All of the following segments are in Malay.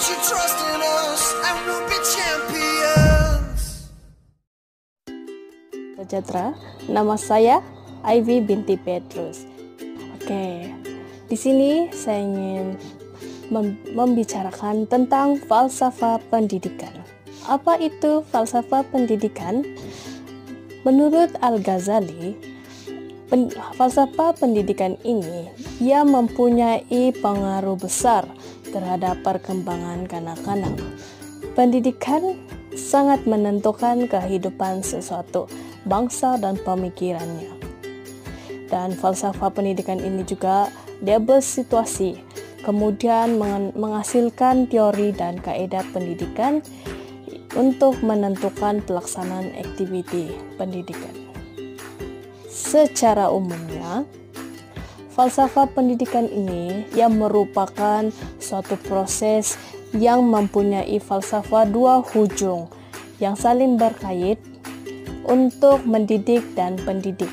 your trust in us and we'll be champions. Sejahtera, nama saya Ivy binti Petrus. Oke, di sini saya ingin membicarakan tentang falsafah pendidikan. Apa itu falsafah pendidikan? Menurut Al-Ghazali, falsafah pendidikan ini ia mempunyai pengaruh besar terhadap perkembangan kanak-kanak. Pendidikan sangat menentukan kehidupan sesuatu bangsa dan pemikirannya. Dan falsafah pendidikan ini juga dia bersituasi, kemudian menghasilkan teori dan kaidah pendidikan untuk menentukan pelaksanaan aktiviti pendidikan. Secara umumnya, falsafah pendidikan ini yang merupakan suatu proses yang mempunyai falsafah dua hujung yang saling berkait untuk mendidik dan pendidik.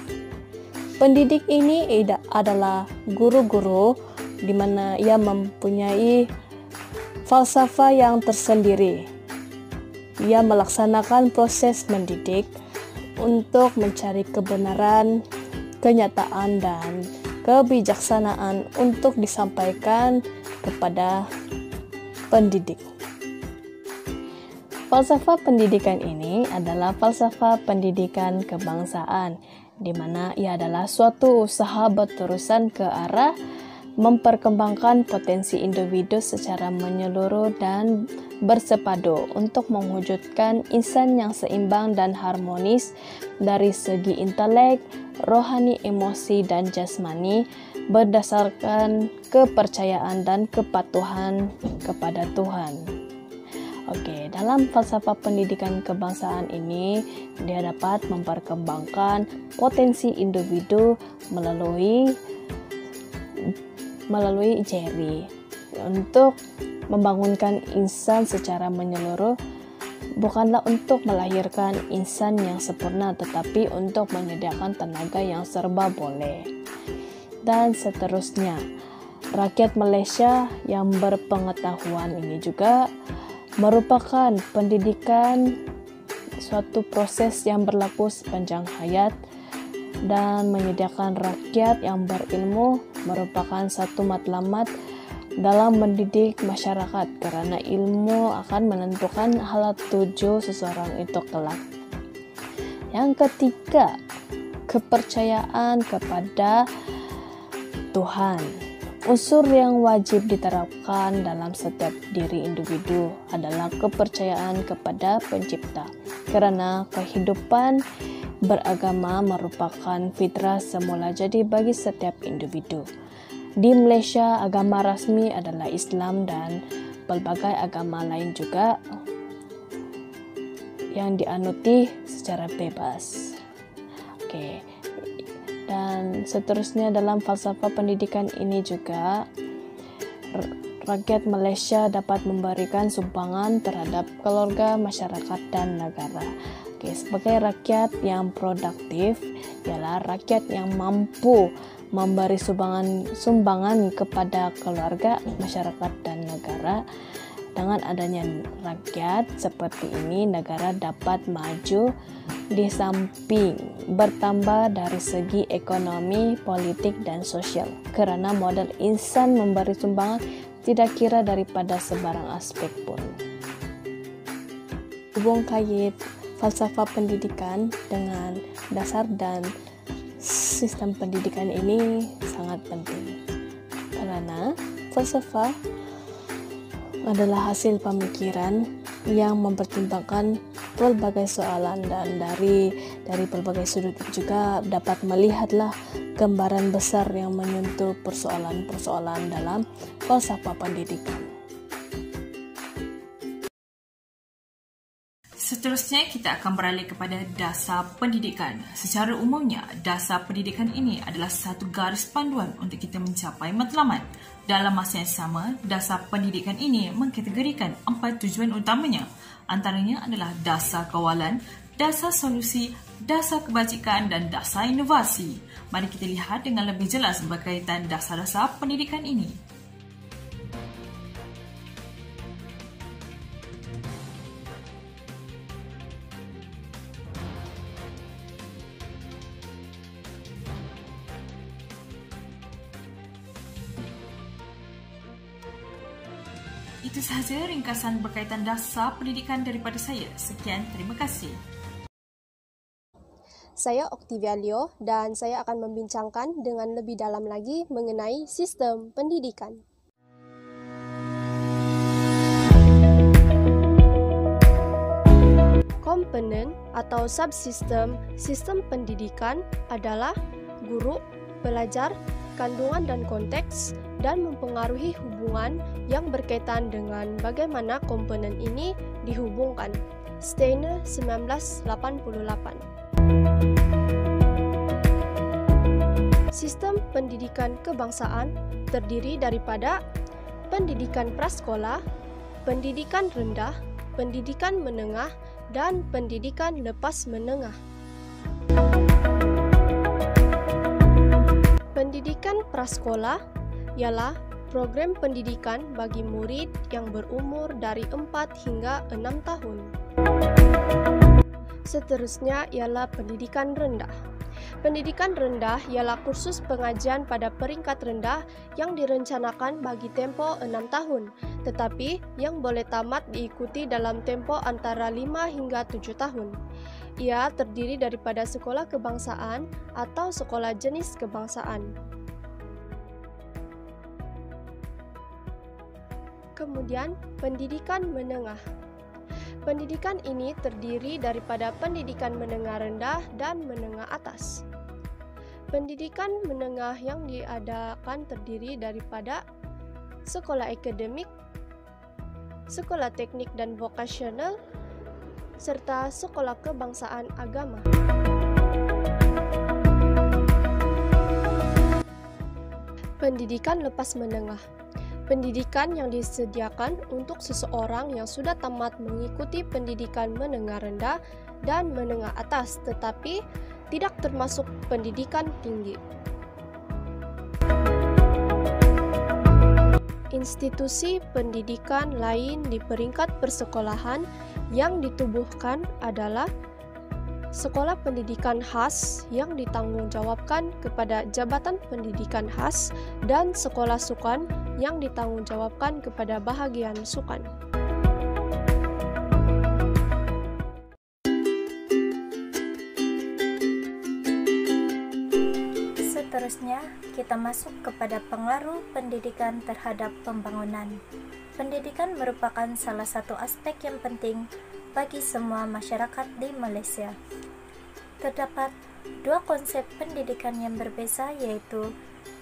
Pendidik ini adalah guru-guru di mana ia mempunyai falsafah yang tersendiri. Ia melaksanakan proses mendidik untuk mencari kebenaran, kenyataan, dan kebijaksanaan untuk disampaikan kepada pendidik. Falsafah pendidikan ini adalah falsafah pendidikan kebangsaan, di mana ia adalah suatu usaha berterusan ke arah memperkembangkan potensi individu secara menyeluruh dan bersepadu untuk mewujudkan insan yang seimbang dan harmonis dari segi intelek, rohani, emosi, dan jasmani berdasarkan kepercayaan dan kepatuhan kepada Tuhan. Oke, dalam falsafah pendidikan kebangsaan ini dia dapat memperkembangkan potensi individu melalui Jerry untuk membangunkan insan secara menyeluruh, bukanlah untuk melahirkan insan yang sempurna, tetapi untuk menyediakan tenaga yang serba boleh. Dan seterusnya, rakyat Malaysia yang berpengetahuan ini juga merupakan pendidikan suatu proses yang berlaku sepanjang hayat, dan menyediakan rakyat yang berilmu merupakan satu matlamat dalam mendidik masyarakat, karena ilmu akan menentukan hal tuju seseorang itu kelak. Yang ketiga, kepercayaan kepada Tuhan. Unsur yang wajib diterapkan dalam setiap diri individu adalah kepercayaan kepada Pencipta, karena kehidupan beragama merupakan fitrah semula jadi bagi setiap individu. Di Malaysia, agama rasmi adalah Islam dan pelbagai agama lain juga yang dianuti secara bebas. Oke. Dan seterusnya dalam falsafah pendidikan ini juga rakyat Malaysia dapat memberikan sumbangan terhadap keluarga, masyarakat, dan negara. Oke, sebagai rakyat yang produktif ialah rakyat yang mampu memberi sumbangan kepada keluarga, masyarakat, dan negara. Dengan adanya rakyat seperti ini, negara dapat maju di samping bertambah dari segi ekonomi, politik, dan sosial, karena modal insan memberi sumbangan tidak kira daripada sebarang aspek pun. Hubung kait falsafah pendidikan dengan dasar dan sistem pendidikan ini sangat penting, karena falsafah adalah hasil pemikiran yang mempertimbangkan pelbagai soalan, dan dari pelbagai sudut juga dapat melihatlah gambaran besar yang menyentuh persoalan-persoalan dalam falsafah pendidikan. Seterusnya kita akan beralih kepada dasar pendidikan. Secara umumnya, dasar pendidikan ini adalah satu garis panduan untuk kita mencapai matlamat. Dalam masa yang sama, dasar pendidikan ini mengkategorikan 4 tujuan utamanya. Antaranya adalah dasar kawalan, dasar solusi, dasar kebajikan, dan dasar inovasi. Mari kita lihat dengan lebih jelas berkaitan dasar-dasar pendidikan ini. itu sahaja ringkasan berkaitan dasar pendidikan daripada saya. Sekian, terima kasih. Saya Octavia Leo dan saya akan membincangkan dengan lebih dalam lagi mengenai sistem pendidikan. Komponen atau subsistem sistem pendidikan adalah guru, pelajar, kandungan dan konteks, dan mempengaruhi hubungan yang berkaitan dengan bagaimana komponen ini dihubungkan. Steiner 1988. Sistem pendidikan kebangsaan terdiri daripada pendidikan prasekolah, pendidikan rendah, pendidikan menengah, dan pendidikan lepas menengah. Pendidikan prasekolah ialah program pendidikan bagi murid yang berumur dari 4 hingga 6 tahun. Seterusnya ialah pendidikan rendah. Pendidikan rendah ialah kursus pengajian pada peringkat rendah yang direncanakan bagi tempoh 6 tahun, tetapi yang boleh tamat diikuti dalam tempoh antara 5 hingga 7 tahun. Ia terdiri daripada sekolah kebangsaan atau sekolah jenis kebangsaan. Kemudian, pendidikan menengah. Pendidikan ini terdiri daripada pendidikan menengah rendah dan menengah atas. Pendidikan menengah yang diadakan terdiri daripada sekolah akademik, sekolah teknik dan vokasional, serta sekolah kebangsaan agama. Pendidikan lepas menengah. Pendidikan yang disediakan untuk seseorang yang sudah tamat mengikuti pendidikan menengah rendah dan menengah atas, tetapi tidak termasuk pendidikan tinggi. Institusi pendidikan lain di peringkat persekolahan yang ditubuhkan adalah sekolah pendidikan khas yang ditanggungjawabkan kepada Jabatan Pendidikan Khas dan sekolah sukan yang ditanggungjawabkan kepada bahagian sukan. Seterusnya, kita masuk kepada pengaruh pendidikan terhadap pembangunan. Pendidikan merupakan salah satu aspek yang penting bagi semua masyarakat di Malaysia. Terdapat dua konsep pendidikan yang berbeza, yaitu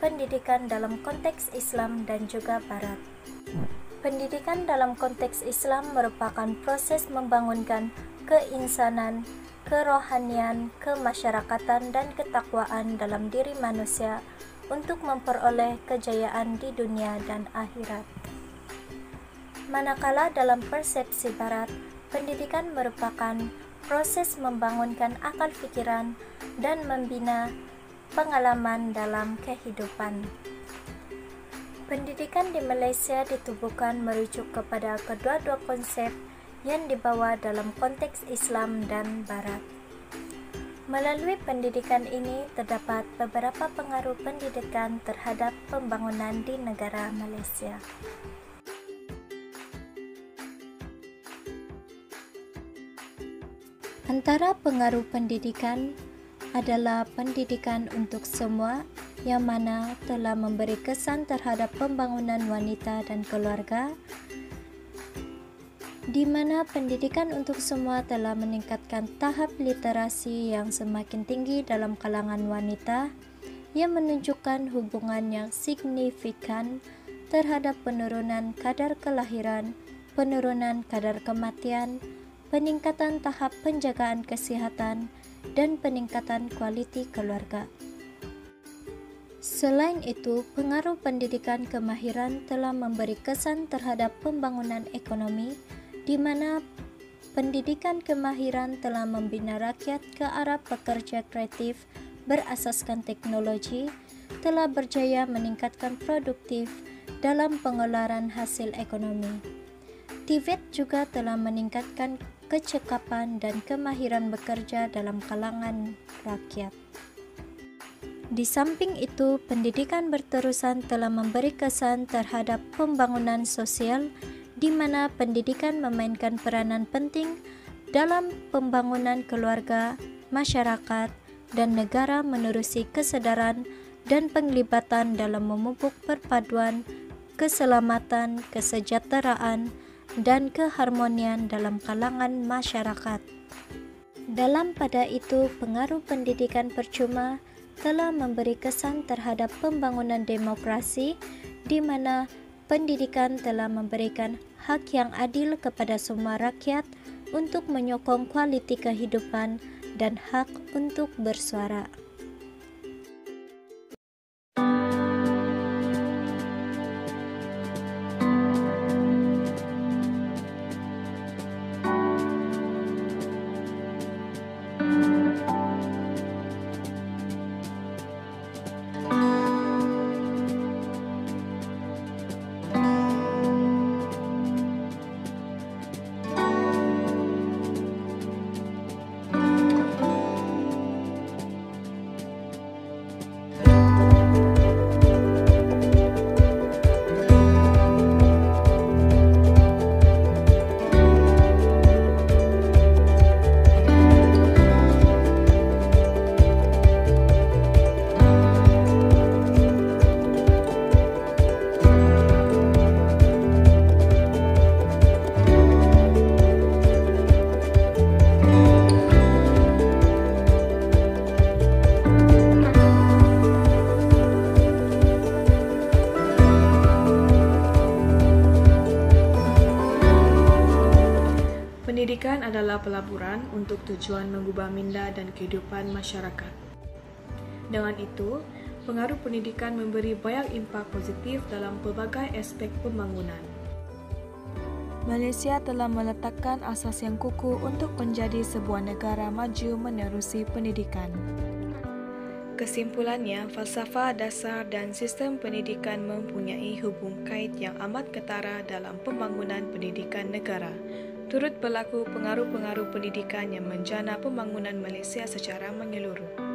pendidikan dalam konteks Islam dan juga Barat. Pendidikan dalam konteks Islam merupakan proses membangunkan keinsanan, kerohanian, kemasyarakatan, dan ketakwaan dalam diri manusia untuk memperoleh kejayaan di dunia dan akhirat. Manakala dalam persepsi Barat, pendidikan merupakan proses membangunkan akal fikiran dan membina pengalaman dalam kehidupan. Pendidikan di Malaysia ditubuhkan merujuk kepada kedua-dua konsep yang dibawa dalam konteks Islam dan Barat. Melalui pendidikan ini terdapat beberapa pengaruh pendidikan terhadap pembangunan di negara Malaysia. Antara pengaruh pendidikan adalah pendidikan untuk semua, yang mana telah memberi kesan terhadap pembangunan wanita dan keluarga, di mana pendidikan untuk semua telah meningkatkan tahap literasi yang semakin tinggi dalam kalangan wanita, yang menunjukkan hubungan yang signifikan terhadap penurunan kadar kelahiran, penurunan kadar kematian, peningkatan tahap penjagaan kesihatan, dan peningkatan kualiti keluarga. Selain itu, pengaruh pendidikan kemahiran telah memberi kesan terhadap pembangunan ekonomi, di mana pendidikan kemahiran telah membina rakyat ke arah pekerja kreatif berasaskan teknologi, telah berjaya meningkatkan produktif dalam pengeluaran hasil ekonomi. TVET juga telah meningkatkan kecekapan dan kemahiran bekerja dalam kalangan rakyat. Di samping itu, pendidikan berterusan telah memberi kesan terhadap pembangunan sosial, di mana pendidikan memainkan peranan penting dalam pembangunan keluarga, masyarakat, dan negara menerusi kesadaran dan penglibatan dalam memupuk perpaduan, keselamatan, kesejahteraan, dan keharmonian dalam kalangan masyarakat. Dalam pada itu, pengaruh pendidikan percuma telah memberi kesan terhadap pembangunan demokrasi, di mana pendidikan telah memberikan hak yang adil kepada semua rakyat untuk menyokong kualiti kehidupan dan hak untuk bersuara. Pendidikan adalah pelaburan untuk tujuan mengubah minda dan kehidupan masyarakat. Dengan itu, pengaruh pendidikan memberi banyak impak positif dalam pelbagai aspek pembangunan. Malaysia telah meletakkan asas yang kukuh untuk menjadi sebuah negara maju menerusi pendidikan. Kesimpulannya, falsafah dasar dan sistem pendidikan mempunyai hubung kait yang amat ketara dalam pembangunan pendidikan negara. Turut berlaku pengaruh-pengaruh pendidikan yang menjana pembangunan Malaysia secara menyeluruh.